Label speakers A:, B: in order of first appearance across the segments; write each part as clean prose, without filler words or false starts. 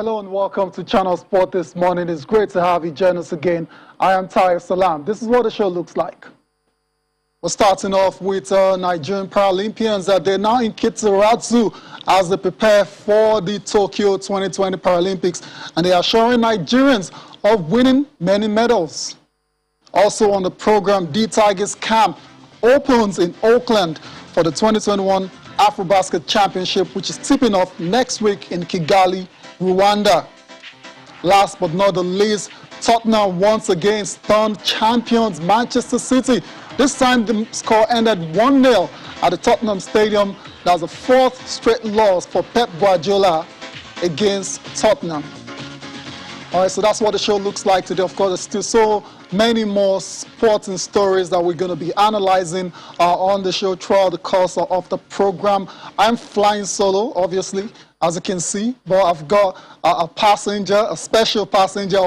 A: Hello and welcome to Channel Sport this morning. It's great to have you join us again. I am Tayo Salam. This is what the show looks like. We're starting off with Nigerian Paralympians. They're now in Kitaratsu as they prepare for the Tokyo 2020 Paralympics, and they are showing Nigerians of winning many medals. Also on the program, D Tigers Camp opens in Oakland for the 2021 AfroBasket Championship, which is tipping off next week in Kigali, Rwanda. Last but not the least, Tottenham once again stunned champions Manchester City. This time the score ended 1-0 at the Tottenham Stadium. That was the fourth straight loss for Pep Guardiola against Tottenham. All right, so that's what the show looks like today. Of course, there's still so many more sporting stories that we're going to be analyzing on the show throughout the course of the program. I'm flying solo, obviously, as you can see, but I've got a passenger, a special passenger,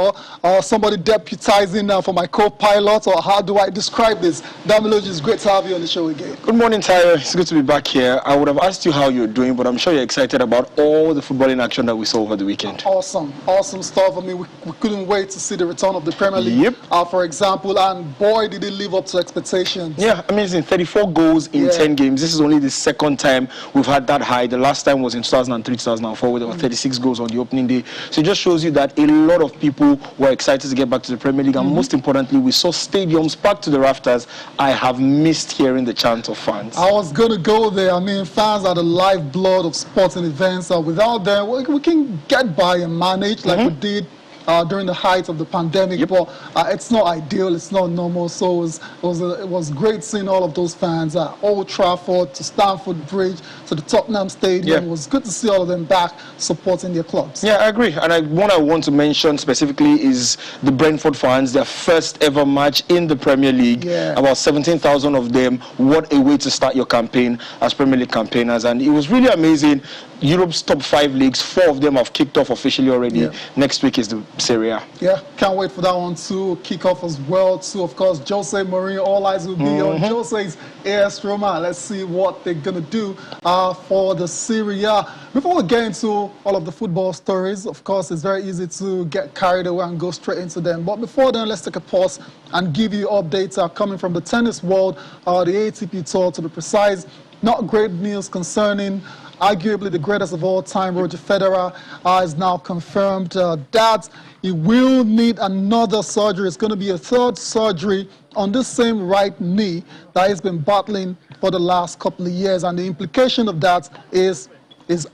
A: or somebody deputizing for my co-pilot, or how do I describe this? Damiloji, it's great to have you on the show again.
B: Good morning, Tyler. It's good to be back here. I would have asked you how you're doing, but I'm sure you're excited about all the footballing action that we saw over the weekend. Awesome
A: stuff. I mean, we couldn't wait to see the return of the Premier League, for example, and boy, did it live up to expectations.
B: Yeah, amazing. 34 goals in 10 games. This is only the second time we've had that high. The last time was in 2003, 2004, where there were 36 goals on the opening day. So it just shows you that a lot of people were excited to get back to the Premier League, and most importantly, we saw stadiums packed to the rafters. I have missed hearing the chant of fans.
A: I was going to go there. I mean, fans are the lifeblood of sporting events. Without them, we can get by and manage like we did during the height of the pandemic, but it's not ideal, it's not normal. So it was great seeing all of those fans at Old Trafford, to Stamford Bridge, to the Tottenham Stadium. It was good to see all of them back supporting their clubs.
B: Yeah, I agree. And what I want to mention specifically is the Brentford fans, their first ever match in the Premier League. About 17,000 of them. What a way to start your campaign as Premier League campaigners. And it was really amazing. Europe's top 5 leagues, 4 of them have kicked off officially already. Next week is the Serie A.
A: Yeah, can't wait for that one to kick off as well too. Of course, Jose Mourinho, all eyes will be on Jose's AS Roma. Let's see what they're going to do for the Serie A. Before we get into all of the football stories, of course, it's very easy to get carried away and go straight into them. But before then, let's take a pause and give you updates coming from the tennis world, the ATP Tour to be precise. Not great news concerning arguably the greatest of all time, Roger Federer, is now confirmed that he will need another surgery. It's going to be a third surgery on this same right knee that he's been battling for the last couple of years. And the implication of that is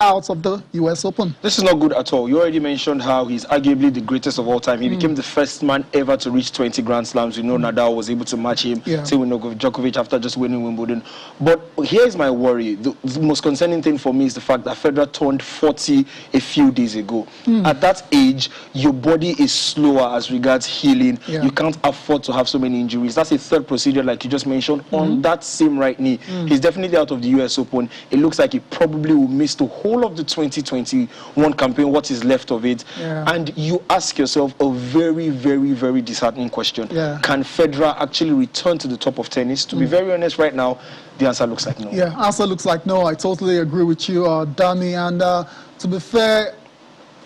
A: out of the US Open.
B: This is not good at all. You already mentioned how he's arguably the greatest of all time. He became the first man ever to reach 20 Grand Slams. We know Nadal was able to match him, same with Djokovic after just winning Wimbledon. But here's my worry. The most concerning thing for me is the fact that Federer turned 40 a few days ago. At that age, your body is slower as regards healing. You can't afford to have so many injuries. That's a third procedure, like you just mentioned, on that same right knee. He's definitely out of the US Open. It looks like he probably will miss the whole of the 2021 campaign, what is left of it. And you ask yourself a very, very, very disheartening question. Can Federer actually return to the top of tennis? To be very honest, right now, the answer looks like no.
A: Yeah, answer looks like no. I totally agree with you, Danny. And to be fair,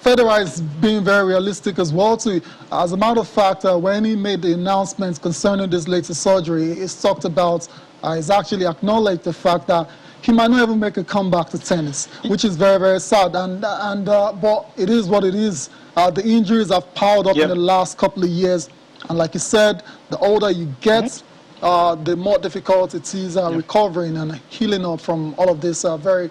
A: Federer is being very realistic as well too. As a matter of fact, when he made the announcements concerning this latest surgery, he's talked about, he's actually acknowledged the fact that he might not even make a comeback to tennis, which is very, very sad. But it is what it is. The injuries have piled up in the last couple of years. And like you said, the older you get, the more difficult it is recovering and healing up from all of this very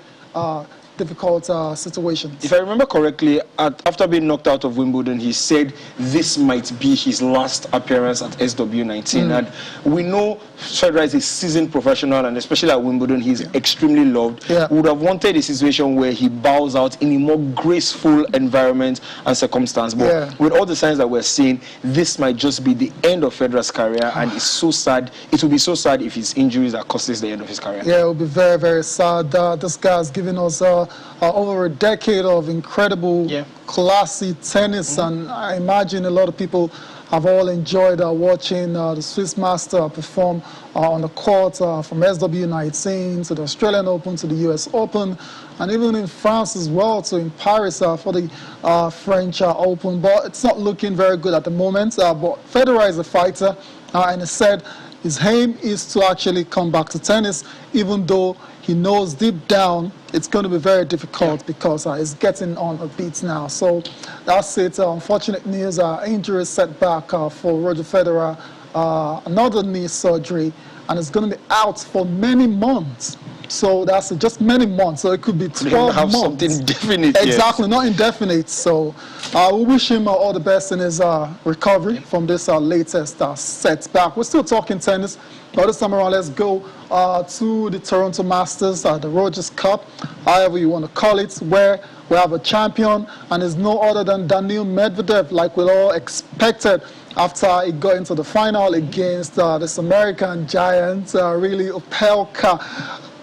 A: difficult situations.
B: If I remember correctly, after being knocked out of Wimbledon, he said this might be his last appearance at SW19. And we know Federer is a seasoned professional, and especially at Wimbledon, he's extremely loved. We would have wanted a situation where he bows out in a more graceful environment and circumstance. But with all the signs that we're seeing, this might just be the end of Federer's career, and it's so sad. It will be so sad if his injuries are causes the end of his career.
A: Yeah, it will be very, very sad. This guy has given us over a decade of incredible, classy tennis, and I imagine a lot of people have all enjoyed watching the Swiss master perform on the court from SW19 to the Australian Open to the US Open, and even in France as well, to in Paris for the French Open. But it's not looking very good at the moment. But Federer is a fighter, and he said his aim is to actually come back to tennis, even though he knows deep down it's going to be very difficult because he's getting on a bit now. So that's it. Unfortunate news, injury setback for Roger Federer, another knee surgery, and it's going to be out for many months. So that's just many months. So it could be 12 months.
B: Something definite.
A: Exactly, not indefinite. So we wish him all the best in his recovery from this latest setback. We're still talking tennis, but this time around, let's go to the Toronto Masters, the Rogers Cup, however you want to call it, where we have a champion, and it's no other than Daniil Medvedev, like we all expected after he got into the final against this American giant, really Opelka.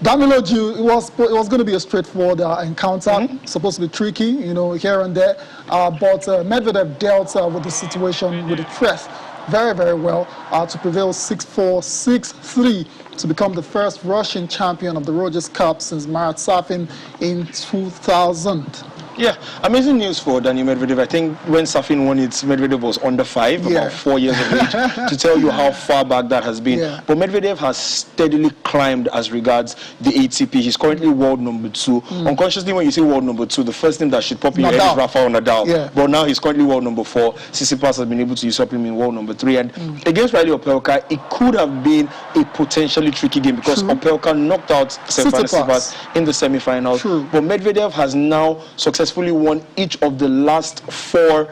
A: Danilo, it was going to be a straightforward encounter, supposed to be tricky, you know, here and there, but Medvedev dealt with the situation with the threat very, very well to prevail 6-4, 6-3 to become the first Russian champion of the Rogers Cup since Marat Safin in 2000.
B: Yeah, amazing news for Daniil Medvedev. I think when Safin won it, Medvedev was under 5, about 4 years of age, to tell you how far back that has been. But Medvedev has steadily climbed as regards the ATP. He's currently world number 2. Unconsciously, when you say world number 2, the first name that should pop in your head is Rafael Nadal. But now he's currently world number 4. Tsitsipas has been able to usurp him in world number 3. And against Riley Opelka, it could have been a potentially tricky game because Opelka knocked out Tsitsipas in the semi-finals. But Medvedev has now successfully won each of the last 4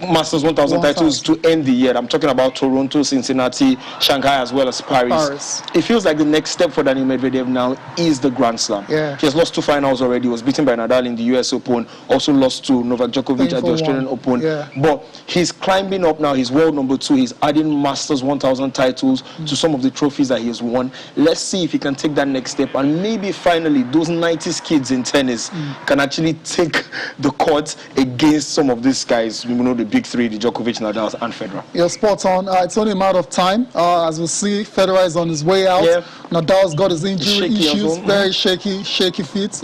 B: Masters 1000 titles to end the year. I'm talking about Toronto, Cincinnati, Shanghai, as well as Paris. It feels like the next step for Daniil Medvedev now is the Grand Slam. He has lost 2 finals already. He was beaten by Nadal in the US Open, also lost to Novak Djokovic at the Australian Open. But he's climbing up now. He's world number 2. He's adding Masters 1000 titles to some of the trophies that he has won. Let's see if he can take that next step, and maybe finally those 90s kids in tennis can actually take the court against some of these guys, you know, the big 3, the Djokovic, Nadal, and Federer.
A: You're spot on. It's only a matter of time. As we see, Federer is on his way out. Nadal's got his injury issues, very shaky feet.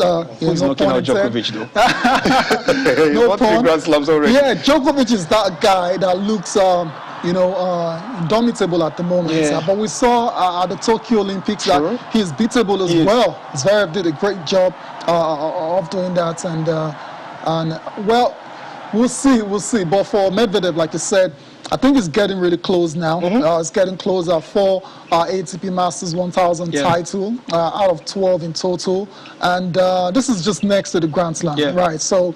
B: He's knocking out Djokovic, though. No pun. Grand Slams already.
A: Yeah, Djokovic is that guy that looks, you know, indomitable at the moment. But we saw at the Tokyo Olympics that he's beatable as well. Zverev did a great job of doing that, and well, we'll see. But for Medvedev, like you said, I think it's getting really close now. It's getting closer for ATP Masters 1000 title out of 12 in total. And this is just next to the Grand Slam, right? So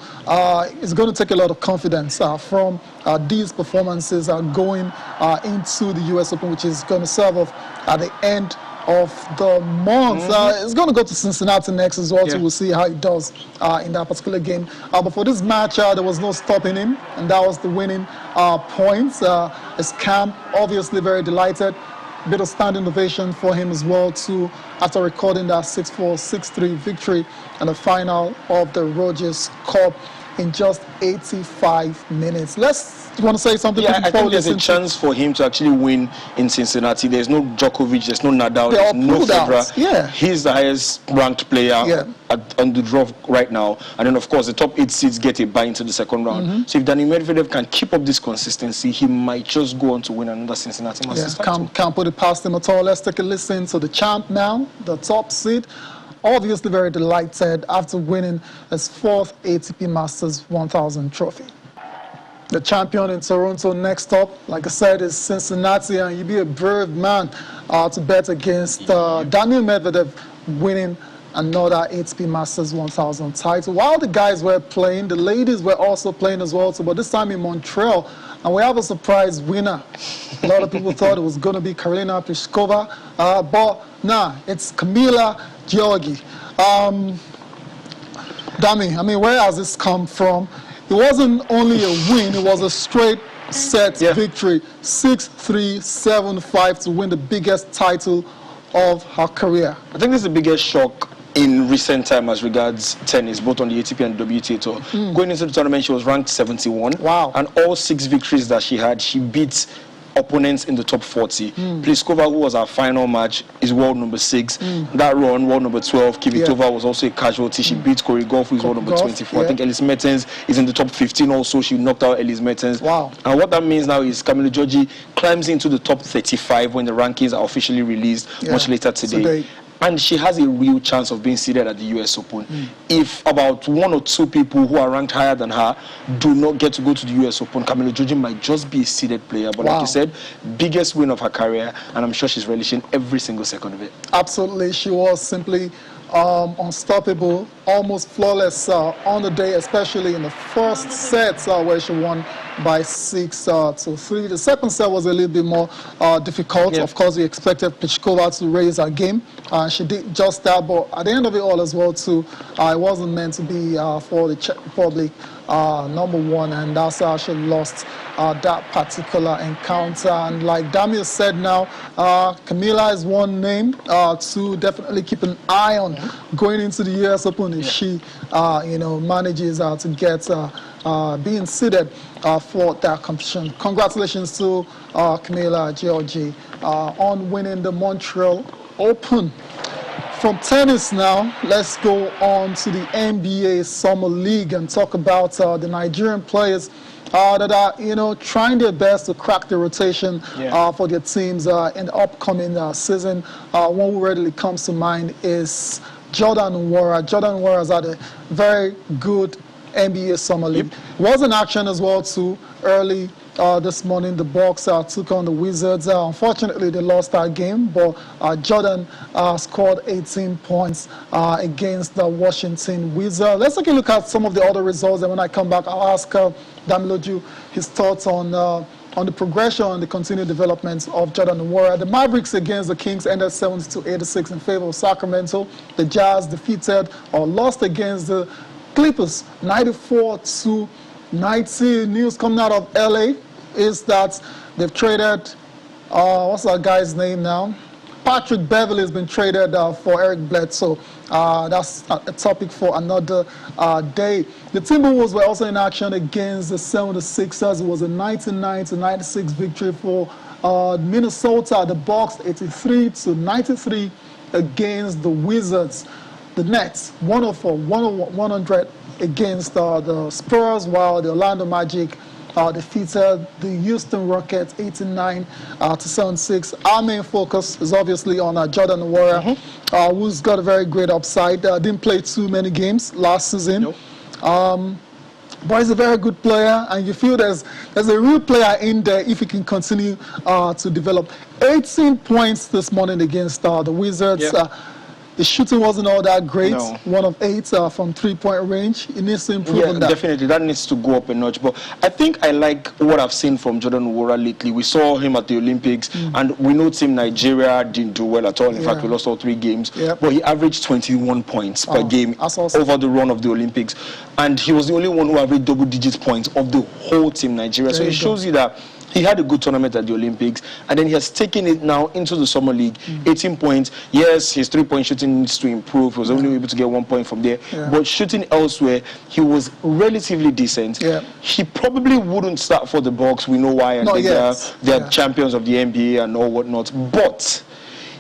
A: it's going to take a lot of confidence from these performances going into the US Open, which is going to serve off at the end of the month. It's going to go to Cincinnati next as well, so we'll see how he does in that particular game. But for this match, there was no stopping him, and that was the winning points. His camp, obviously very delighted. A bit of standing ovation for him as well, too, after recording that 6-4, 6-3 victory in the final of the Rogers Cup in just 85 minutes. You want to say something?
B: I think there's a chance for him to actually win in Cincinnati. There's no Djokovic, there's no Nadal, there's no Federer. He's the highest ranked player on the draw right now. And then, of course, the top 8 seeds get a bye into the second round. So if Daniil Medvedev can keep up this consistency, he might just go on to win another Cincinnati Masters title.
A: Can't put it past him at all. Let's take a listen to the champ now, the top seed. Obviously very delighted after winning his 4th ATP Masters 1000 trophy. The champion in Toronto next up, like I said, is Cincinnati, and you'd be a brave man to bet against Daniil Medvedev winning another ATP Masters 1000 title. While the guys were playing, the ladies were also playing as well, but this time in Montreal, and we have a surprise winner. A lot of people thought it was going to be Karolina Pliskova, but nah, it's Kamila Giorgi. Dami, I mean, where has this come from? It wasn't only a win, it was a straight set victory. 6-3, 7-5 to win the biggest title of her career.
B: I think this is the biggest shock in recent time as regards tennis, both on the ATP and WTA tour. Going into the tournament, she was ranked 71.
A: Wow.
B: And all 6 victories that she had, she beat opponents in the top 40. Pliskova, who was our final match, is world number 6. That run, world number 12. Kvitova was also a casualty. She beat Korigov, who is world number 24. I think Elise Mertens is in the top 15 also. She knocked out Elise Mertens.
A: Wow.
B: And what that means now is Camilo Giorgi climbs into the top 35 when the rankings are officially released much later today. And she has a real chance of being seeded at the US Open. If about 1 or 2 people who are ranked higher than her do not get to go to the US Open, Camilo Giorgi might just be a seeded player. But like you said, biggest win of her career, and I'm sure she's relishing every single second of it. Absolutely.
A: She was simply unstoppable, almost flawless on the day, especially in the first set where she won by 6-3. The second set was a little bit more difficult. Of course, we expected Pliskova to raise her game. She did just that, but at the end of it all as well, too, it wasn't meant to be for the Czech Republic number 1, and that's how she lost that particular encounter. And like Damir said now, Camila is one name to definitely keep an eye on going into the US Open if she, manages to get being seeded for that competition. Congratulations to Camila Giorgi on winning the Montreal Open. From tennis now, let's go on to the NBA Summer League and talk about the Nigerian players that are, trying their best to crack the rotation for their teams in the upcoming season. One who readily comes to mind is Jordan Nwora. Jordan Nwora has had a very good NBA Summer League. Was in action as well too early this morning. The Bucks took on the Wizards. Unfortunately, they lost that game, but Jordan scored 18 points against the Washington Wizards. Let's take a look at some of the other results, and when I come back, I'll ask Damiloju his thoughts on the progression and the continued development of Jordan Nwora. The Mavericks against the Kings ended 70-86 in favor of Sacramento. The Jazz defeated or lost against the Clippers 94-90. News coming out of LA is that they've traded, what's that guy's name now? Patrick Beverley has been traded for Eric Bledsoe. That's a topic for another day. The Timberwolves were also in action against the 76ers. It was a 99-96 victory for Minnesota. The Bucks 83-93 against the Wizards. The Nets 104-100 against the Spurs, while the Orlando Magic defeated the Houston Rockets 89-76. Our main focus is obviously on Jordan Nwora, who's got a very great upside. Didn't play too many games last season. But he's a very good player, and you feel there's a real player in there if he can continue to develop. 18 points this morning against the Wizards. The shooting wasn't all that great. 1 of 8 from 3-point range. It needs to improve on that.
B: Definitely. That needs to go up a notch. But I think I like what I've seen from Jordan Nwora lately. We saw him at the Olympics, and we know Team Nigeria didn't do well at all. In fact, we lost all 3 games. But he averaged 21 points per game over the run of the Olympics. And he was the only one who averaged double-digit points of the whole Team Nigeria. So it shows you that he had a good tournament at the Olympics, and then he has taken it now into the Summer League. 18 points. Yes, his 3-point shooting needs to improve. He was only able to get 1 point from there. But shooting elsewhere, he was relatively decent. He probably wouldn't start for the Bucks. We know why, and they're champions of the NBA and all whatnot. But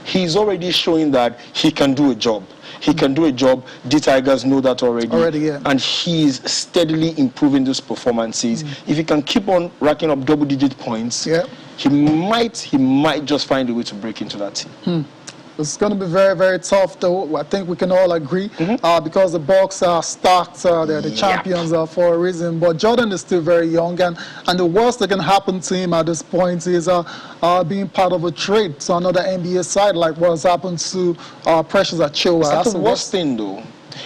B: he's already showing that he can do a job. He can do a job. The Tigers know that already. And he's steadily improving those performances. If he can keep on racking up double-digit points, he might just find a way to break into that team.
A: It's going to be very, very tough, though. I think we can all agree because the Bucks are stacked. They're the champions for a reason. But Jordan is still very young, and the worst that can happen to him at this point is being part of a trade to another NBA side, like what's happened to Precious Achiuwa.
B: That's the worst thing, though.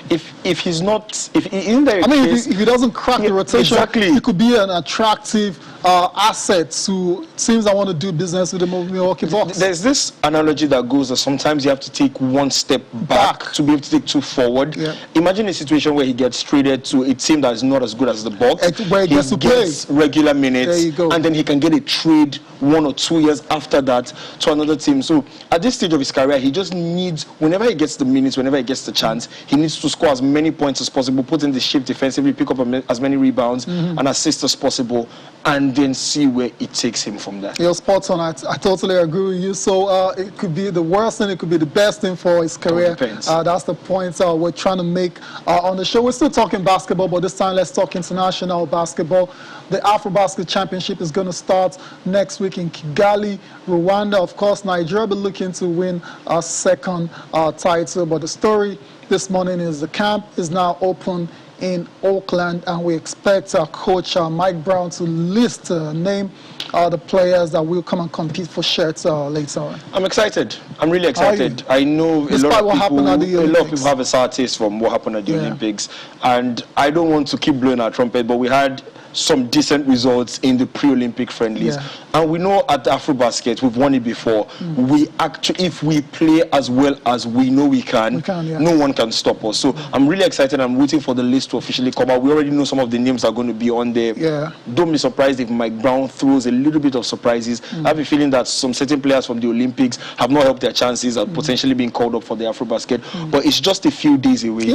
B: If he's not, if
A: he doesn't crack the rotation, he could be an attractive assets to teams that want to do business with the Milwaukee Bucks.
B: There's this analogy that goes that sometimes you have to take one step back to be able to take two forward. Yeah. Imagine a situation where he gets traded to a team that is not as good as the Bucks.
A: Where he gets to play
B: regular minutes,
A: there you go.
B: And then he can get a trade 1 or 2 years after that to another team. So at this stage of his career, he just needs, whenever he gets the minutes, whenever he gets the chance, he needs to score as many points as possible, put in the shift defensively, pick up as many rebounds and assists as possible, and then see where it takes him from there.
A: You're spot on. I totally agree with you. So it could be the worst thing, it could be the best thing for his career. That's the point we're trying to make on the show. We're still talking basketball, but this time let's talk international basketball. The AfroBasket Championship is going to start next week in Kigali, Rwanda. Of course, Nigeria will be looking to win a second title. But the story this morning is the camp is now open in Auckland, and we expect our coach Mike Brown to name the players that will come and compete for shirts later on.
B: I'm excited. I'm really excited. I know a lot of people have a sour taste from what happened at the Olympics, and I don't want to keep blowing our trumpet, but we had some decent results in the pre-Olympic friendlies. And we know at AfroBasket, we've won it before. We actually, if we play as well as we know we can, no one can stop us. So I'm really excited. I'm waiting for the list to officially come out. We already know some of the names are going to be on there. Don't be surprised if Mike Brown throws a little bit of surprises. I have a feeling that some certain players from the Olympics have not helped their chances of potentially being called up for the AfroBasket. But it's just a few days away.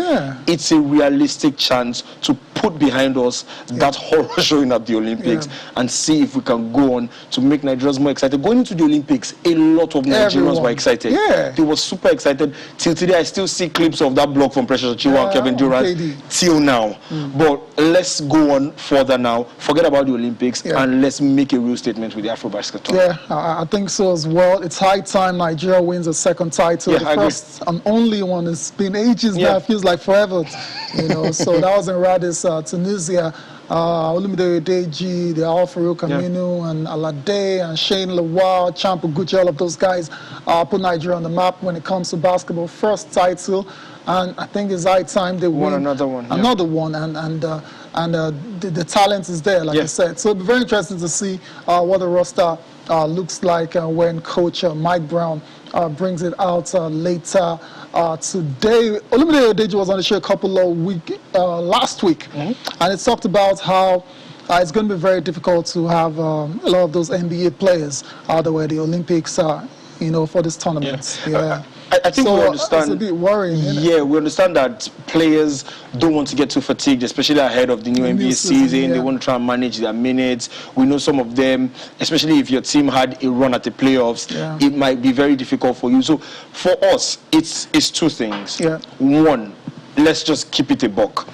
B: It's a realistic chance to put behind us that horror showing at the Olympics and see if we can go on to make Nigerians more excited. Going into the Olympics, a lot of Nigerians were excited. They were super excited. Till today, I still see clips of that block from Precious Achiuwa and Kevin Durant till now. But let's go on further now. Forget about the Olympics and let's make a real statement with the AfroBasket tournament.
A: I think so as well. It's high time Nigeria wins a second title. The first and only one. It's been ages now. It feels like forever. You know, so that was in Radis, Tunisia. Olumide Odeji, the Alfaru Kaminu, and Alade, and Shane Lawal, Champa Gucci, all of those guys put Nigeria on the map when it comes to basketball. First title, and I think it's high time they win
B: another one.
A: Another one, and the talent is there, like I said. So it'll be very interesting to see what the roster looks like when Coach Mike Brown brings it out later today. Olumide Odeji was on the show a couple of weeks last week, and it talked about how it's going to be very difficult to have a lot of those NBA players the way the Olympics are, you know, for this tournament.
B: I think we understand.
A: It's a bit worrying.
B: We understand that players don't want to get too fatigued, especially ahead of the new NBA season. They want to try and manage their minutes. We know some of them, especially if your team had a run at the playoffs, it might be very difficult for you. So for us, it's two things. One, let's just keep it a buck.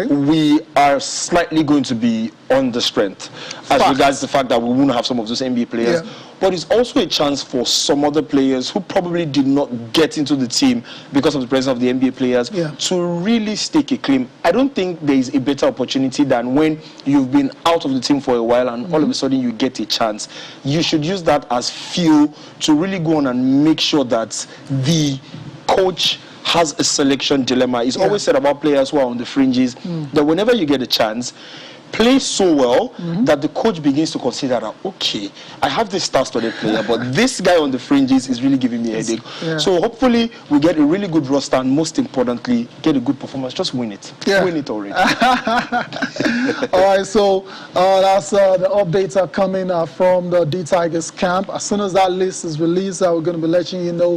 B: We are slightly going to be on the strength as regards the fact that we won't have some of those NBA players. But it's also a chance for some other players who probably did not get into the team because of the presence of the NBA players to really stake a claim. I don't think there is a better opportunity than when you've been out of the team for a while and all of a sudden you get a chance. You should use that as fuel to really go on and make sure that the coach has a selection dilemma. It's always said about players who are on the fringes that whenever you get a chance, play so well that the coach begins to consider that, okay, I have this star-studded player, but this guy on the fringes is really giving me a headache. So hopefully we get a really good roster and most importantly, get a good performance. Just win it. Win it already.
A: All right, so that's the updates are coming from the D-Tigers camp. As soon as that list is released, we're going to be letting you know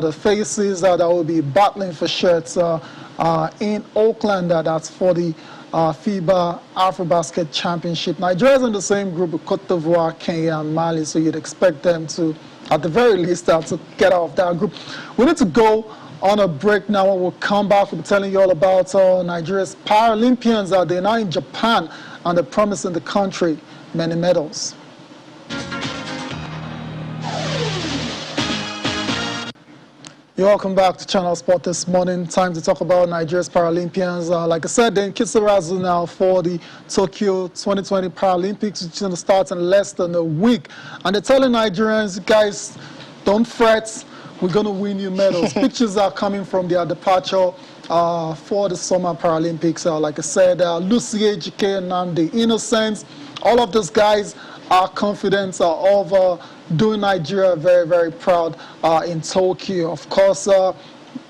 A: the faces that will be battling for shirts in Auckland. That's for the FIBA AfroBasket Championship. Nigeria is in the same group with Cote d'Ivoire, Kenya, and Mali, so you'd expect them to, at the very least, to get out of that group. We need to go on a break now. When we'll come back, we'll be telling you all about Nigeria's Paralympians. They're now in Japan, and they're promising the country many medals. You're welcome back to Channel Sport this morning. Time to talk about Nigeria's Paralympians. Like I said, they're in Kisarazu now for the Tokyo 2020 Paralympics, which is going to start in less than a week. And they're telling Nigerians, guys, don't fret, we're going to win you medals. Pictures are coming from their departure for the Summer Paralympics. Like I said, Lucy Ejike, Nnamdi Innocent, all of those guys are confident of doing Nigeria very, very proud in Tokyo. Of course,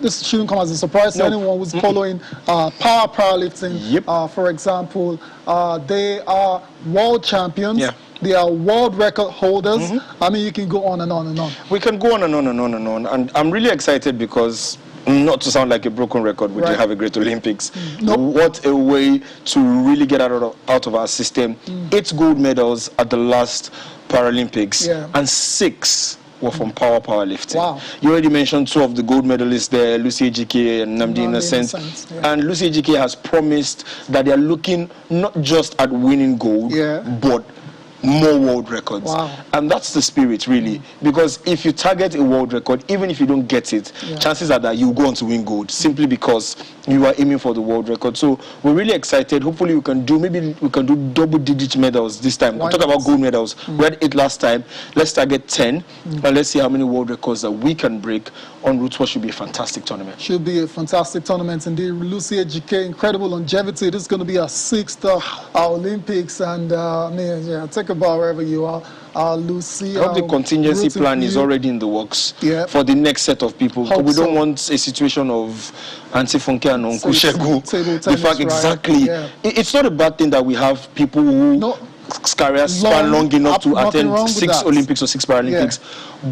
A: this shouldn't come as a surprise to anyone who's following powerlifting. For example, they are world champions.
B: Yeah.
A: They are world record holders. I mean, you can go on and on and on.
B: We can go on and on and on and on. And I'm really excited because, not to sound like a broken record, we did have a great Olympics. What a way to really get out of our system. 8 gold medals at the last Paralympics, and 6 were from powerlifting.
A: Wow.
B: You already mentioned 2 of the gold medalists there, Lucy Ejike and Nnamdi Innocent. And Lucy Ejike has promised that they are looking not just at winning gold, but more world records. And that's the spirit, really, because if you target a world record, even if you don't get it, chances are that you go on to win gold, simply because you are aiming for the world record. So we're really excited. Hopefully we can do double-digit medals this time. We'll talk about gold medals. We had 8 last time. Let's target 10, and let's see how many world records that we can break en route. What should be a fantastic tournament.
A: Should be a fantastic tournament indeed. Lucy Ejike, incredible longevity. This is going to be our 6th Olympics, and take about wherever you are, Lucy.
B: I hope the contingency plan is already in the works for the next set of people. We don't want a situation of Auntie Funke and Uncle Shegu. In fact, exactly. It's not a bad thing that we have people who careers span long enough to attend 6 Olympics or 6 Paralympics.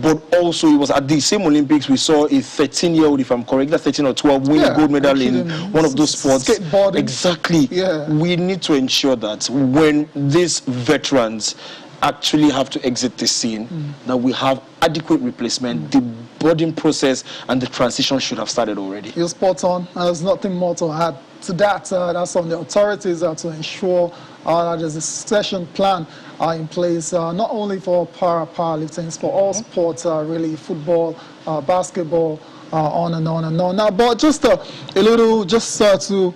B: But also, it was at the same Olympics we saw a 13-year-old, if I'm correct, 13 or 12, win a gold medal in one of those sports.
A: Skateboarding.
B: Exactly. We need to ensure that when these veterans actually have to exit the scene, that we have adequate replacement. The boarding process and the transition should have started already.
A: You're spot on. There's nothing more to add to that. That's on the authorities to ensure that there's a succession plan in place, not only for powerlifting, for all sports, really, football, basketball, on and on and on. Now, but just a little, to,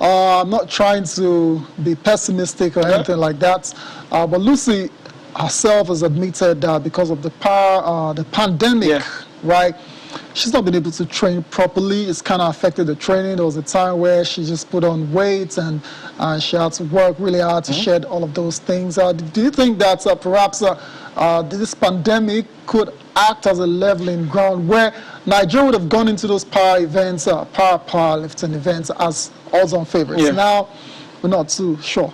A: I'm not trying to be pessimistic or anything like that, but Lucy herself has admitted that because of the pandemic, right, she's not been able to train properly. It's kind of affected the training. There was a time where she just put on weight and she had to work really hard to shed all of those things. Do you think that perhaps this pandemic could act as a leveling ground where Nigeria would have gone into those powerlifting events as odds-on favorites? Now, we're not too sure.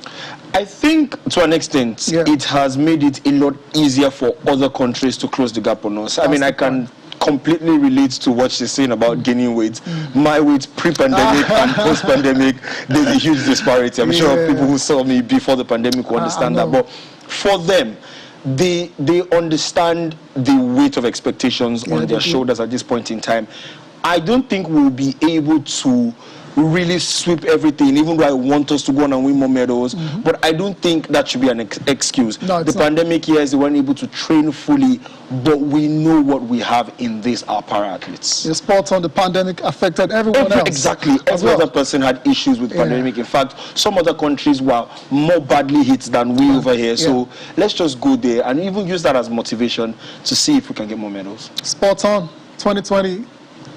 B: I think to an extent, it has made it a lot easier for other countries to close the gap on us. I mean, I can completely relate to what she's saying about gaining weight. My weight pre-pandemic and post-pandemic, there's a huge disparity. I'm sure people who saw me before the pandemic will understand that. But for them, they understand the weight of expectations on their shoulders at this point in time. I don't think we'll be able to really sweep everything, even though I want us to go on and win more medals. But I don't think that should be an excuse.
A: No,
B: the pandemic years, they weren't able to train fully, but we know what we have in this, our para-athletes.
A: The sport on the pandemic affected everyone else.
B: Exactly. Every other person had issues with pandemic. In fact, some other countries were more badly hit than we over here. So let's just go there and even use that as motivation to see if we can get more medals.
A: Spot on. 2020.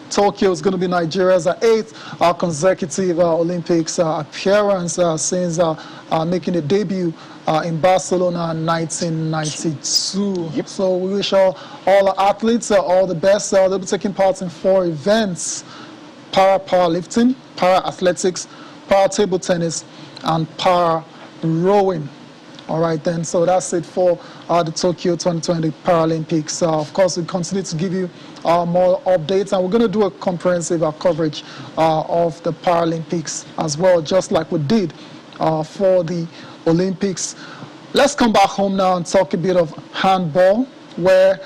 A: Tokyo is going to be Nigeria's 8th consecutive Olympics appearance since making a debut in Barcelona in 1992. So we wish all our athletes all the best. They'll be taking part in 4 events: powerlifting, para-athletics, para-table tennis, and para-rowing. All right, then. So that's it for the Tokyo 2020 Paralympics. Of course, we continue to give you more updates, and we're going to do a comprehensive coverage of the Paralympics as well, just like we did for the Olympics. Let's come back home now and talk a bit of handball, where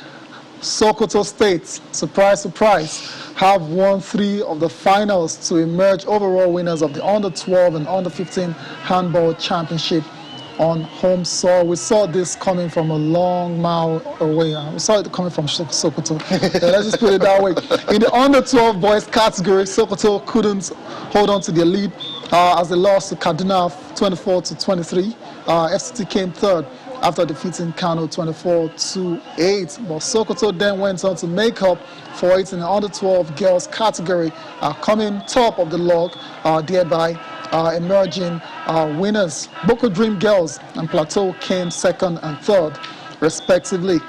A: Sokoto State, surprise, surprise, have won 3 of the finals to emerge overall winners of the Under-12 and Under-15 Handball Championship on home soil. We saw this coming from a long mile away. We saw it coming from Sokoto. Let's just put it that way. In the Under-12 boys category, Sokoto couldn't hold on to their lead as they lost to Kaduna 24-23. FCT came 3rd after defeating Kano 24-8. But Sokoto then went on to make up for it in the Under-12 girls category, coming top of the log, thereby emerging winners. Boko Dream Girls and Plateau came second and third, respectively.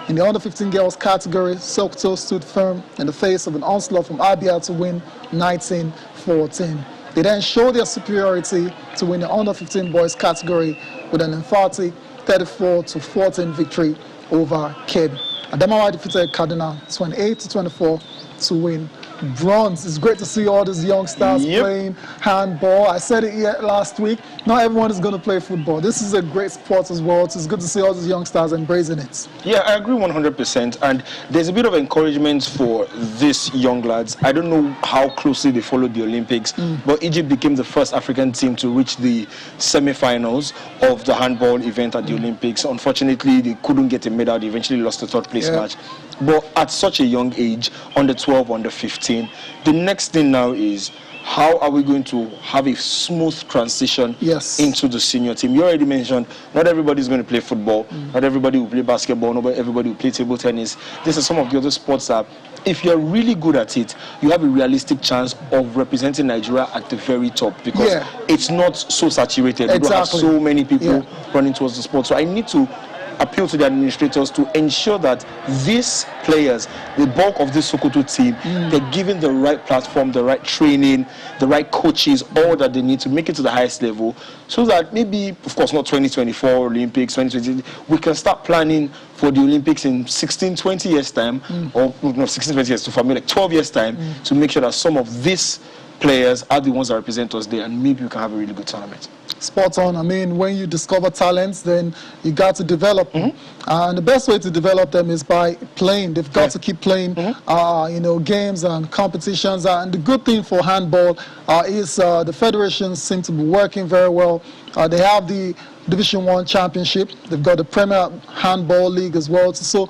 A: In the under-15 girls category, Sokoto stood firm in the face of an onslaught from Abia to win 19-14. They then showed their superiority to win the under-15 boys category with an emphatic 34-14 victory over Kid. Adamawa defeated Kaduna 28-24 to win bronze. It's great to see all these youngsters playing handball. I said it here last week. Not everyone is going to play football. This is a great sport as well. It's good to see all these youngsters embracing it. Yeah,
B: I agree 100%. And there's a bit of encouragement for these young lads. I don't know how closely they followed the Olympics, but Egypt became the first African team to reach the semi-finals of the handball event at the Olympics. Unfortunately, they couldn't get a medal. They eventually lost the third place match. But at such a young age, under 12, under 15, the next thing now is how are we going to have a smooth transition into the senior team? You already mentioned not everybody is going to play football, not everybody will play basketball, not everybody will play table tennis. These are some of the other sports that if you're really good at it, you have a realistic chance of representing Nigeria at the very top because it's not so saturated. You don't have so many people running towards the sport. So I need to appeal to the administrators to ensure that these players, the bulk of this Sokoto team, they're given the right platform, the right training, the right coaches, all that they need to make it to the highest level, so that maybe, of course, not 2024 Olympics, 2020, we can start planning for the Olympics in 16, 20 years' time, or no, 16, 20 years, to for me, like 12 years' time, to make sure that some of these players are the ones that represent us there, and maybe we can have a really good tournament. Spot on. I mean, when you discover talents, then you got to develop them. And the best way to develop them is by playing. They've got to keep playing, you know, games and competitions. And the good thing for handball is the federations seem to be working very well. They have the Division 1 championship. They've got the Premier Handball League as well. So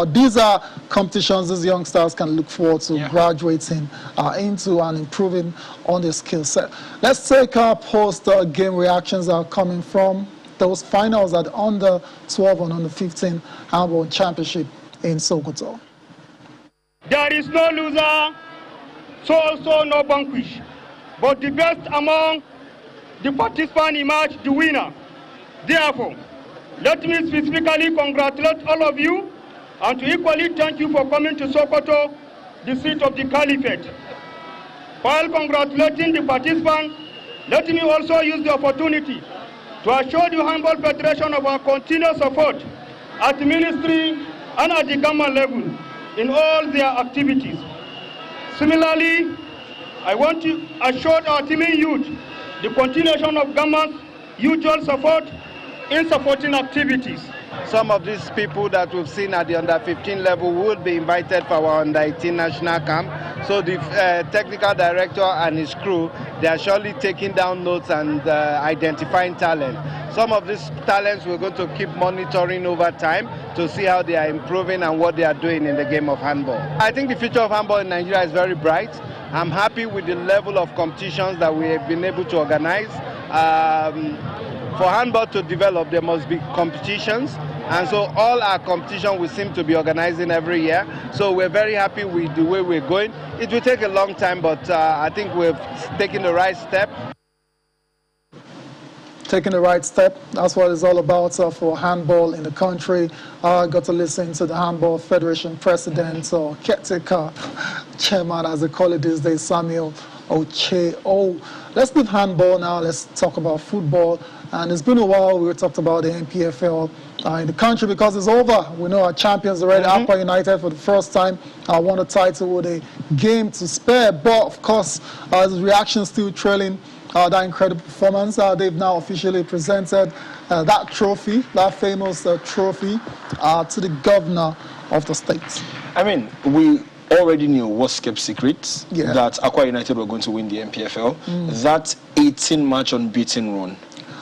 B: these are competitions these youngsters can look forward to graduating into and improving on their skill set. Let's take our post-game reactions that are coming from those finals at under 12 and under 15 Handball Championship in Sokoto.
C: There is no loser, so also no vanquish. But the best among the participants emerged the winner. Therefore, let me specifically congratulate all of you and to equally thank you for coming to Sokoto, the seat of the Caliphate. While congratulating the participants, let me also use the opportunity to assure the Handball Federation of our continuous support at the ministry and at the government level in all their activities. Similarly, I want to assure our teaming youth the continuation of government's usual support in supporting activities.
D: Some of these people that we've seen at the under-15 level would be invited for our under-18 national camp. So the technical director and his crew, they are surely taking down notes and identifying talent. Some of these talents we're going to keep monitoring over time to see how they are improving and what they are doing in the game of handball. I think the future of handball in Nigeria is very bright. I'm happy with the level of competitions that we have been able to organize. For handball to develop, there must be competitions, and so all our competition we seem to be organizing every year. So we're very happy with the way we're going. It will take a long time, but I think we've taken the right step.
A: Taking the right step, that's what it's all about for handball in the country. I got to listen to the Handball Federation President, or caretaker, chairman as they call it these days, Samuel Oche. Let's leave handball now, let's talk about football. And it's been a while we talked about the NPFL in the country because it's over. We know our champions already, Aqua United for the first time won a title with a game to spare. But of course, the reaction still trailing that incredible performance. They've now officially presented that trophy, that famous trophy, to the governor of the state. I mean, we already knew was kept secret that Aqua United were going to win the NPFL. That 18-match unbeaten run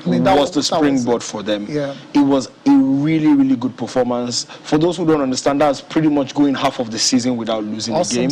A: was the springboard for them. It was a really, really good performance. For those who don't understand, that's pretty much going half of the season without losing a game.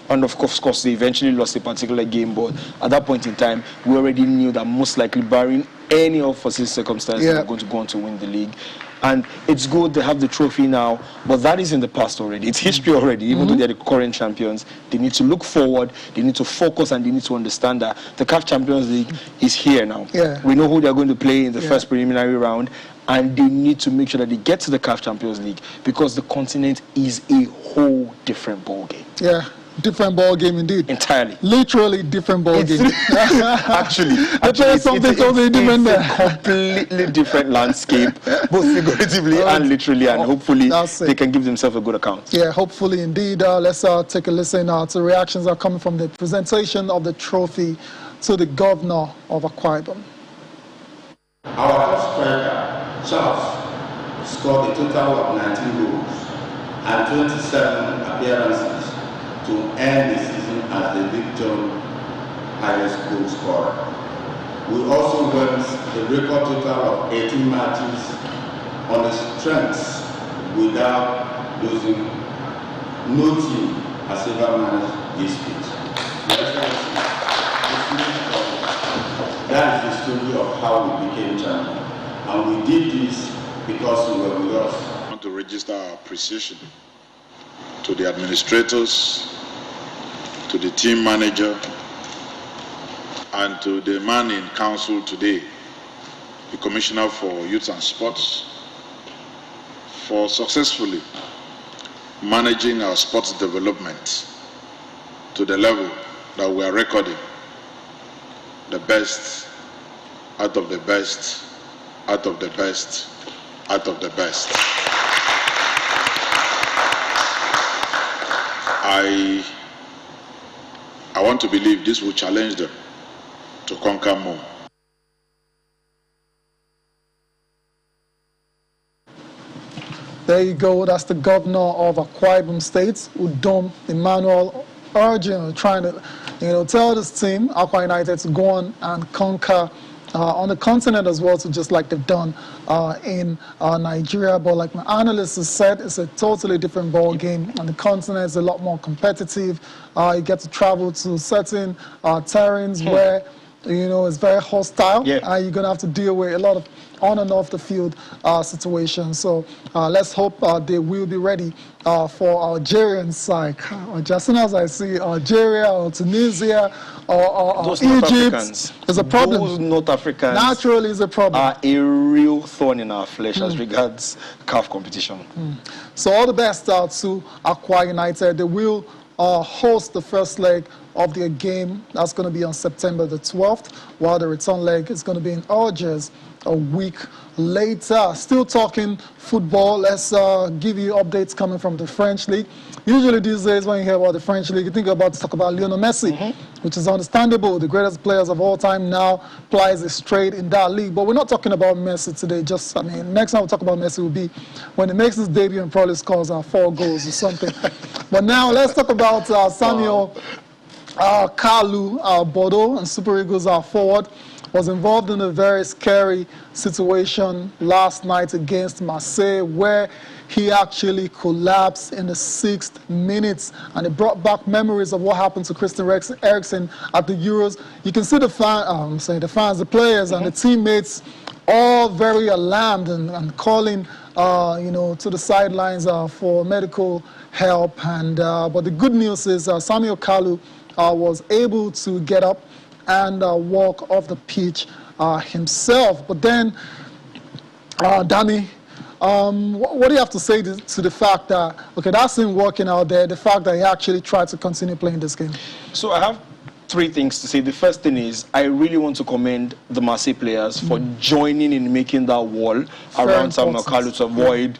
A: And of course, they eventually lost a particular game, but at that point in time, we already knew that most likely, barring any unforeseen circumstances, they were going to go on to win the league.
B: And it's good they have the trophy now, but that is in the past already. It's history already, even though they're the current champions. They need to look forward, they need to focus, and they need to understand that the CAF Champions League is here now.
A: Yeah.
B: We know who they're going to play in the first preliminary round, and they need to make sure that they get to the CAF Champions League, because the continent is a whole different ballgame.
A: Yeah. Different ball game indeed.
B: Entirely.
A: Literally different ball game.
B: Actually,
A: it's
B: a completely different landscape, both figuratively and literally, and hopefully they can give themselves a good account.
A: Yeah, hopefully indeed. Let's take a listen to reactions that are coming from the presentation of the trophy to the governor of Akwa Ibom.
E: Our top striker, Charles, scored a total of 19 goals and 27 appearances to end the season as the League Zone highest goal scorer. We also went a record total of 18 matches on the strengths without losing. No team has ever managed this feat. That is the story of how we became champion. And we did this because you were with us.
F: I want to register our appreciation to the administrators, to the team manager, and to the man in council today, the Commissioner for Youth and Sports, for successfully managing our sports development to the level that we are recording the best out of the best, out of the best, out of the best. I want to believe this will challenge them to conquer more.
A: There you go. That's the governor of Akwa Ibom State, Udom Emmanuel, urging, trying to, tell this team, Akwa United, to go on and conquer on the continent as well, so just like they've done in Nigeria. But like my analyst has said, it's a totally different ball game, and the continent is a lot more competitive. You get to travel to certain terrains where it's very hostile. You're going to have to deal with a lot of on and off the field situations. So let's hope they will be ready for Algerian side. Just as soon as I see Algeria or Tunisia or Egypt, is a problem.
B: Those North Africans
A: naturally is a problem.
B: Are a real thorn in our flesh as regards CAF competition.
A: So all the best to Akwa United. They will host the first leg of their game. That's going to be on September the 12th, while the return leg is going to be in Algiers a week later. Still talking football, let's give you updates coming from the French League. Usually these days when you hear about the French League, you think about to talk about Lionel Messi, which is understandable. The greatest players of all time now plies his trade in that league. But we're not talking about Messi today. Next time we talk about Messi will be when he makes his debut and probably scores 4 goals or something. But now let's talk about Samuel Kalu, Bordeaux and Super Eagles forward, was involved in a very scary situation last night against Marseille, where he actually collapsed in the 6th minute, and it brought back memories of what happened to Christian Eriksen at the Euros. You can see the fans, the players, and the teammates all very alarmed and calling, to the sidelines for medical help. And but the good news is Samuel Kalu was able to get up and walk off the pitch himself. But then, Danny, what do you have to say to the fact that, okay, that's him working out there, the fact that he actually tried to continue playing this game?
B: So I have 3 things to say. The first thing is, I really want to commend the Marseille players for joining in making that wall around Samuel Kalu to avoid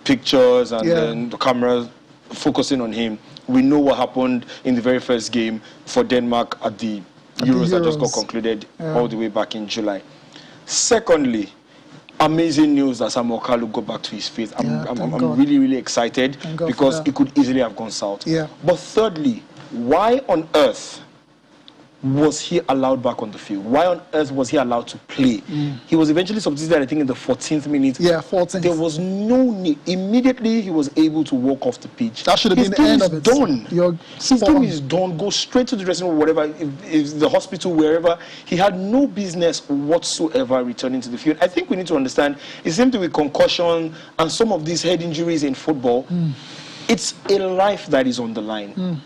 B: pictures and then the cameras focusing on him. We know what happened in the very first game for Denmark at the Euros that just got concluded all the way back in July. Secondly, amazing news that Samuel Kalu got back to his feet. I'm really, really excited because it could easily have gone south. But thirdly, why on earth was he allowed back on the field? Why on earth was he allowed to play? He was eventually substituted, I think, in the 14th minute.
A: Yeah, 14th.
B: There was no need. Immediately, he was able to walk off the pitch.
A: That should have been the end of it.
B: His game is done. Go straight to the dressing room, whatever, if the hospital, wherever. He had no business whatsoever returning to the field. I think we need to understand, it's the same thing with concussion and some of these head injuries in football. It's a life that is on the line.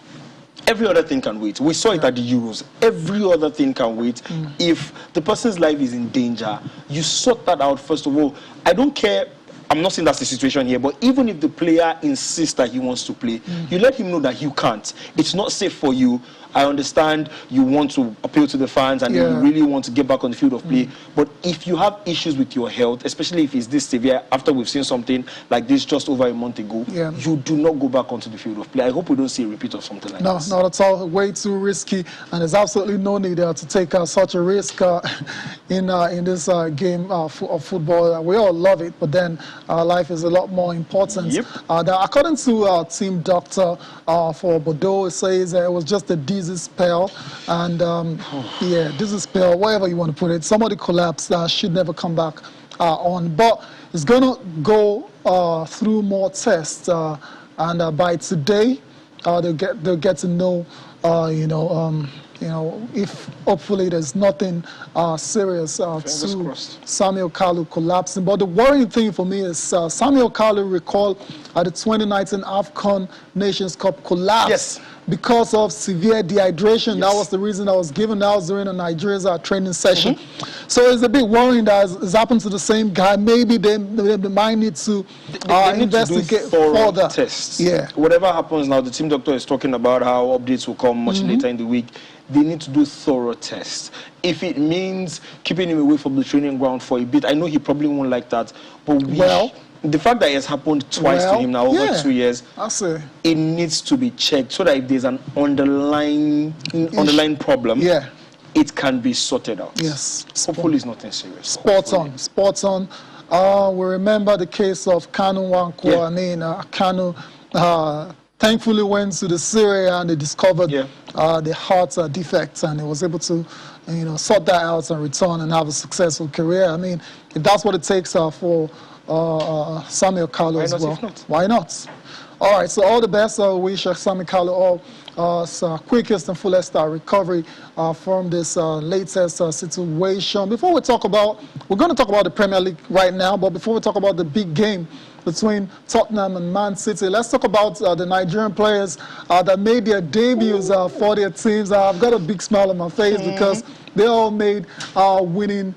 B: Every other thing can wait. We saw it at the Euros. Every other thing can wait. If the person's life is in danger, you sort that out first of all. I don't care. I'm not saying that's the situation here, but even if the player insists that he wants to play, you let him know that you can't. It's not safe for you. I understand you want to appeal to the fans and you really want to get back on the field of play. But if you have issues with your health, especially if it's this severe, after we've seen something like this just over a month ago, you do not go back onto the field of play. I hope we don't see a repeat of something like this.
A: No, not at all. Way too risky, and there's absolutely no need to take such a risk in this game of football. We all love it, but then life is a lot more important. According to team doctor for Bordeaux, it says it was just a dizzy spell, and dizzy spell, whatever you want to put it. Somebody collapsed, should never come back on, but it's gonna go through more tests, and by today they'll get to know, if hopefully there's nothing serious to Samuel Kalu collapsing. But the worrying thing for me is Samuel Kalu, recall at the 2019 AFCON Nations Cup collapsed because of severe dehydration. That was the reason I was given. That was during a Nigeria's training session. So it's a bit worrying that it's happened to the same guy. Maybe they might need to investigate further
B: tests. Whatever happens now, the team doctor is talking about how updates will come much later in the week. They need to do thorough tests. If it means keeping him away from the training ground for a bit, I know he probably won't like that, but the fact that it has happened twice to him now over 2 years, it needs to be checked so that if there's an underlying problem, it can be sorted out. Hopefully it's nothing serious.
A: Spot on. We remember the case of Kanu Wankwo. I mean, Kanu thankfully went to the Syria and they discovered the heart defects, and he was able to sort that out and return and have a successful career. I mean, if that's what it takes for Samuel Kalu as well, why not? All right, so all the best. We wish Samuel Kalu all quickest and fullest recovery from this latest situation. We're going to talk about the Premier League right now, but before we talk about the big game between Tottenham and Man City, let's talk about the Nigerian players that made their debuts for their teams. I've got a big smile on my face because they all made winning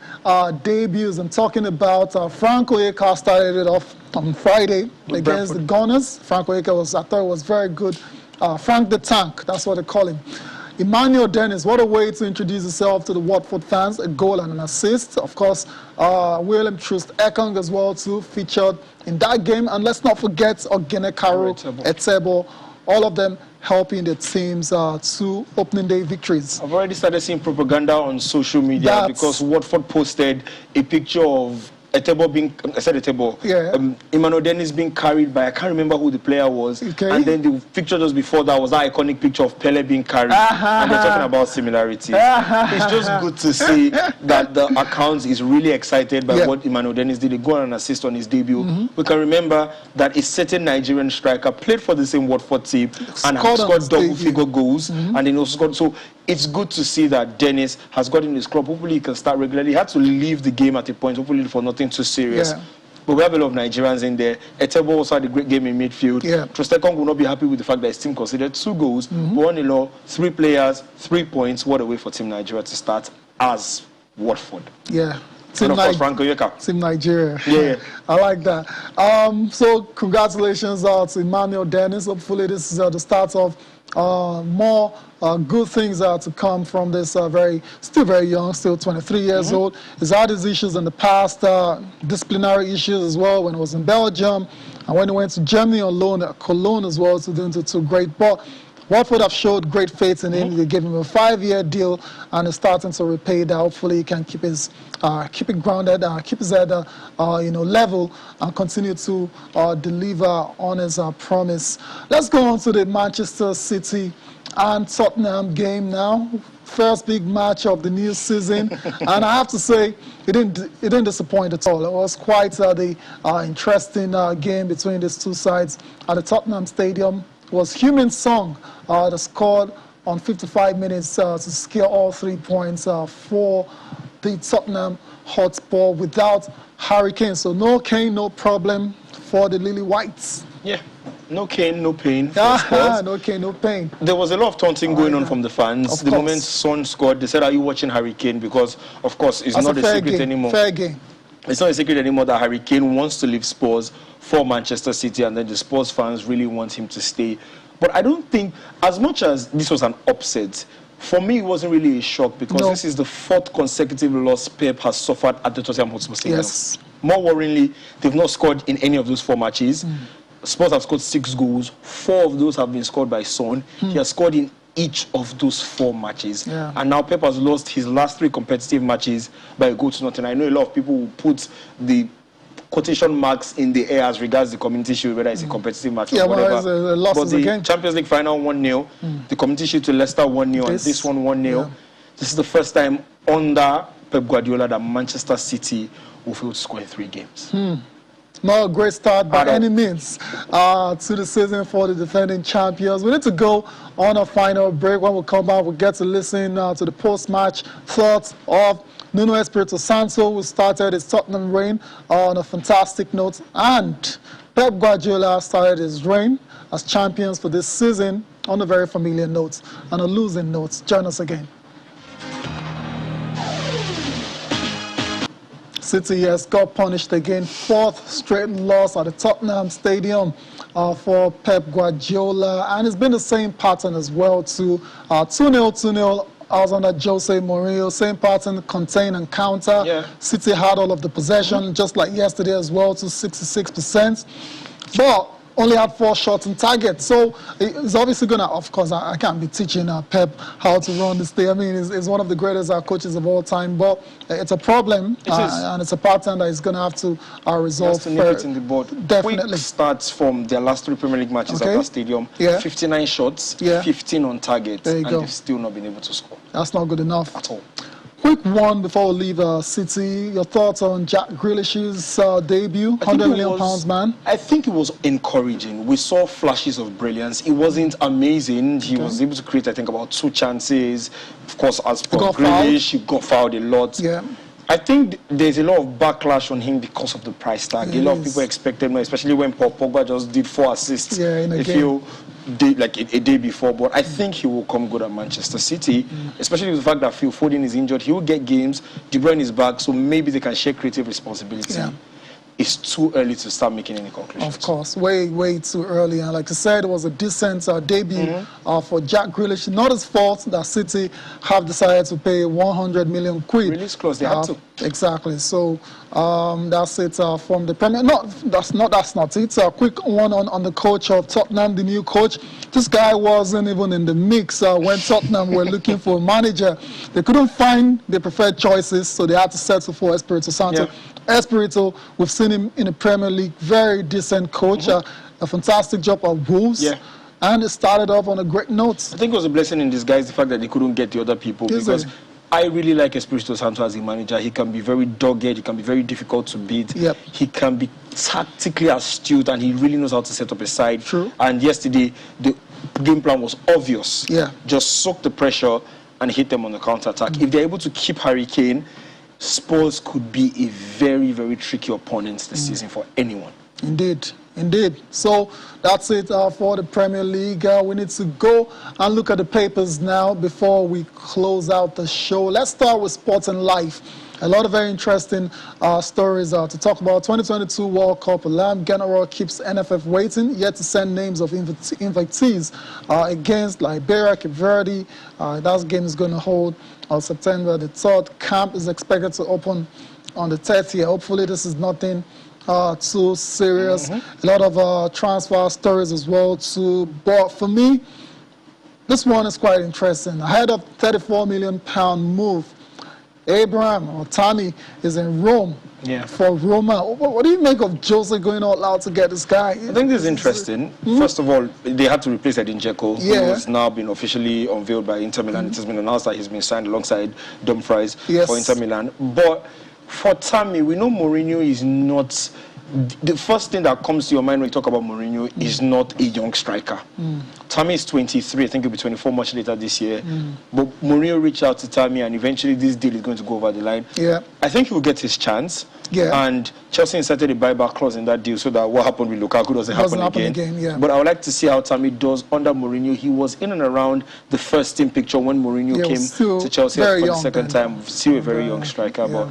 A: debuts. I'm talking about Frank Oyeka started it off on Friday against the Gunners. Frank Oyeka I thought was very good. Frank the Tank, that's what they call him. Emmanuel Dennis, what a way to introduce himself to the Watford fans, a goal and an assist. Of course, William Troost Ekong as well too featured in that game. And let's not forget Ogene Karo, Etebo, all of them helping the teams to opening day victories.
B: I've already started seeing propaganda on social media because Watford posted a picture of Etebo being, I said Etebo, Emmanuel Dennis being carried by, I can't remember who the player was, and then the picture just before that was that iconic picture of Pele being carried, and they're talking about similarities. It's just good to see that the account is really excited by what Emmanuel Dennis did. He got an assist on his debut. We can remember that a certain Nigerian striker played for the same Watford team and has scored double-figure goals, and then also scored. So it's good to see that Dennis has got in his club. Hopefully he can start regularly. He had to leave the game at a point, hopefully for nothing too serious. But we have a lot of Nigerians in there. Etebo also had a great game in midfield. Trostekong will not be happy with the fact that his team conceded 2 goals. But all in all, 3 players, 3 points. What a way for Team Nigeria to start as Watford.
A: Team
B: Team
A: Nigeria. I like that. So congratulations to Emmanuel Dennis. Hopefully this is the start of more good things to come from this still very young, still 23 years old. He's had his issues in the past, disciplinary issues as well when he was in Belgium, and when he went to Germany on loan at Cologne as well, to doing to great. But Watford have showed great faith in him. They gave him a 5-year deal, and he's starting to repay that. Hopefully, he can keep it grounded, keep his head, level, and continue to deliver on his promise. Let's go on to the Manchester City and Tottenham game now. first big match of the new season, and I have to say it didn't disappoint at all. It was quite the interesting game between these two sides at the Tottenham Stadium. It was Heung-min Son that scored on 55 minutes to secure all 3 points for the Tottenham Hotspur without Harry Kane. So no Kane, no problem for the Lily Whites.
B: Yeah, no Kane, no pain.
A: No Kane, no pain.
B: There was a lot of taunting going on from the fans. The moment Son scored, they said, "Are you watching Harry Kane?" Because, of course, it's not a secret anymore.
A: Fair game.
B: It's not a secret anymore that Harry Kane wants to leave Spurs for Manchester City, and then the Spurs fans really want him to stay. But I don't think, as much as this was an upset, for me, it wasn't really a shock because this is the 4th consecutive loss Pep has suffered at the Tottenham Hotspur Stadium. Yes. More worryingly, they've not scored in any of those 4 matches. Spurs have scored 6 goals. 4 of those have been scored by Son. He has scored in each of those 4 matches. Yeah. And now Pep has lost his last 3 competitive matches by a goal to nothing. I know a lot of people will put the quotation marks in the air as regards the Community Shield, whether it's a competitive match or whatever. But the Champions League final 1-0, the Community Shield to Leicester 1-0, and this one 1-0. Yeah. This is the first time under Pep Guardiola that Manchester City will fail to score in 3 games.
A: Not a great start by any means to the season for the defending champions. We need to go on a final break. When we come back, we'll get to listen to the post-match thoughts of Nuno Espirito Santo, who started his Tottenham reign on a fantastic note, and Pep Guardiola started his reign as champions for this season on a very familiar note and a losing note. Join us again. City has got punished again, 4th straight loss at the Tottenham Stadium for Pep Guardiola, and it's been the same pattern as well to 2-0, 2-0. I was under Jose Mourinho, same pattern, contain and counter. Yeah. City had all of the possession, just like yesterday as well, to 66%. But only had 4 shots on target. So it's obviously going to, of course, I can't be teaching Pep how to run this thing. I mean, he's one of the greatest coaches of all time, but it's a problem, and it's a pattern that he's going to have to resolve.
B: He has to nip it in the board.
A: Definitely.
B: Quick starts from their last 3 Premier League matches at that stadium. Yeah. 59 shots, 15 on target, and they've still not been able to score.
A: That's not good enough.
B: At all.
A: Quick one before we leave City. Your thoughts on Jack Grealish's debut? £100 million, man.
B: I think it was encouraging. We saw flashes of brilliance. It wasn't amazing. He was able to create, I think, about 2 chances. Of course, as for Grealish, he got fouled a lot. Yeah. I think there's a lot of backlash on him because of the price tag. A lot of people expected him, especially when Paul Pogba just did 4 assists in a game. Like a day before, but I think he will come good at Manchester City, especially with the fact that Phil Foden is injured. He will get games. De Bruyne is back, so maybe they can share creative responsibility. Yeah. It's too early to start making any conclusions.
A: Of course, way too early. And like I said, it was a decent debut for Jack Grealish. Not his fault that City have decided to pay 100 million quid.
B: Release clause, they had to.
A: Exactly. So that's it from the Premier. No, that's not it. A quick one on the coach of Tottenham, the new coach. This guy wasn't even in the mix when Tottenham were looking for a manager. They couldn't find the preferred choices, so they had to settle for Espirito Santo. Yeah. Espirito, we've seen him in the Premier League, very decent coach, a fantastic job at Wolves. Yeah. And it started off on a great note.
B: I think it was a blessing in disguise, the fact that they couldn't get the other people. Because I really like Espirito Santo as a manager. He can be very dogged, he can be very difficult to beat. Yep. He can be tactically astute, and he really knows how to set up a side.
A: True.
B: And yesterday, the game plan was obvious. Yeah. Just soak the pressure and hit them on the counter-attack. If they're able to keep Harry Kane, Spurs could be a very, very tricky opponent this season for anyone.
A: Indeed. So that's it for the Premier League. We need to go and look at the papers now before we close out the show. Let's start with Sports and Life. A lot of very interesting stories to talk about. 2022 World Cup, Lam General keeps NFF waiting, yet to send names of invitees against Liberia, Cape Verde. That game is going to hold on September the 3rd. Camp is expected to open on the 30th. Hopefully this is nothing too serious. A lot of transfer stories as well too. But for me, this one is quite interesting. Ahead of £34 million move Abraham or Tommy is in Rome for Roma. What do you make of Jose going all out to get this guy?
B: I think this is interesting. First of all, they had to replace Edin Dzeko, who has now been officially unveiled by Inter Milan. It has been announced that he's been signed alongside Dumfries for Inter Milan. But for Tammy, we know Mourinho is not... The first thing that comes to your mind when you talk about Mourinho is not a young striker. Tammy is 23, I think he'll be 24 much later this year. But Mourinho reached out to Tammy and eventually this deal is going to go over the line. I think he'll get his chance. And Chelsea inserted a buyback clause in that deal so that what happened with Lukaku doesn't happen again. But I would like to see how Tammy does under Mourinho. He was in and around the first team picture when Mourinho came to Chelsea for the second time. Still a very young striker. But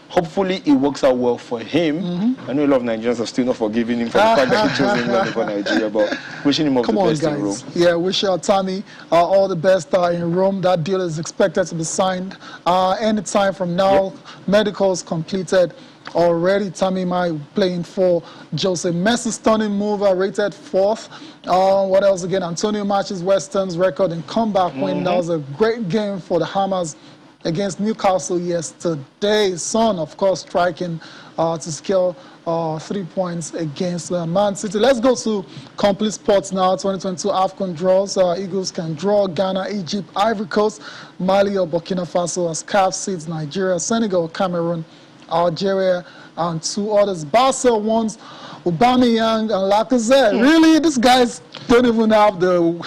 B: hopefully it works out well for him. I know a lot of Nigerians are still not forgiving him for the fact that he chose England over Nigeria, but wishing him all the best in Rome.
A: Yeah, wish Tammy all the best in Rome. That deal is expected to be signed anytime from now. Medicals completed already. Tammy might playing for Jose. Messi's stunning move, rated 4th. What else again? Antonio matches West Ham's record in comeback win. That was a great game for the Hammers against Newcastle yesterday. Son, of course, striking to scale 3 points against Man City. Let's go to complete sports now. 2022 AFCON draws. Eagles can draw Ghana, Egypt, Ivory Coast, Mali or Burkina Faso as CAF seeds Nigeria, Senegal, Cameroon, Algeria, and 2 others. Barca wants Aubameyang and Lacazette. Really? These guys don't even have the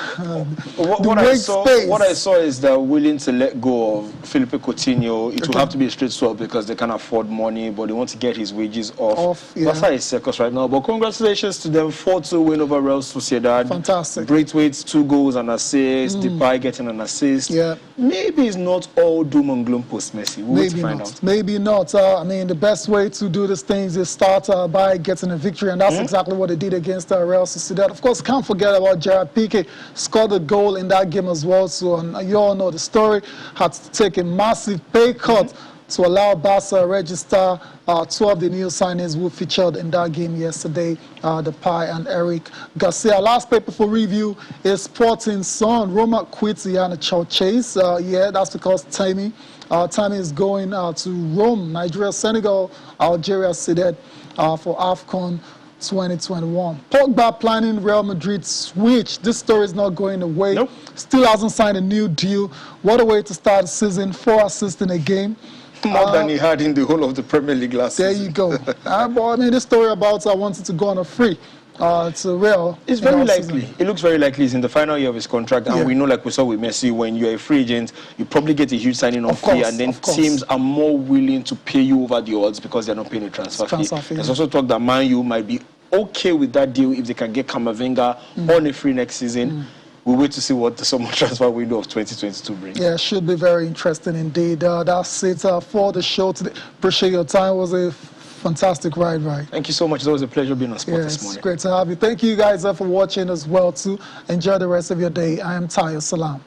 A: space.
B: What I saw is they're willing to let go of Felipe Coutinho. It will have to be a straight swap because they can't afford money, but they want to get his wages off. Barca is circus right now. But congratulations to them. 4-2 win over Real Sociedad.
A: Fantastic.
B: Braithwaite's 2 goals and assists. Depay getting an assist. Maybe it's not all doom and gloom post Messi. We'll wait to find out.
A: Maybe not. I mean, the best way to do these things is start by getting a victory, and that's exactly what they did against Real Sociedad. Of course, can't forget about Gerard Piqué. Scored a goal in that game as well. So you all know the story. Had to take a massive pay cut to allow Barca to register 2 of the new signings who featured in that game yesterday, Depay and Eric Garcia. Last paper for review is Sporting Sun. Roma quits Yana Chase. That's because Tammy is going to Rome. Nigeria, Senegal, Algeria seeded for AFCON 2021. Pogba planning Real Madrid switch. This story is not going away. Still hasn't signed a new deal. What a way to start the season. 4 assists in a game.
B: More than he had in the whole of the Premier League last season.
A: There you go. But I mean, this story about I wanted to go on a free to Real.
B: It's very likely. It looks very likely he's in the final year of his contract, and we know, like we saw with Messi, when you're a free agent, you probably get a huge signing on fee, and then teams are more willing to pay you over the odds because they're not paying a transfer fee. There's also talk that Man U might be okay with that deal if they can get Camavinga on a free next season. We'll wait to see what the summer transfer window of 2022 brings.
A: Yeah, should be very interesting indeed. That's it for the show today. Appreciate your time. It was a fantastic ride.
B: Thank you so much. It was a pleasure being on Sport this morning.
A: It's great to have you. Thank you guys for watching as well too. Enjoy the rest of your day. I am Tayo Salam.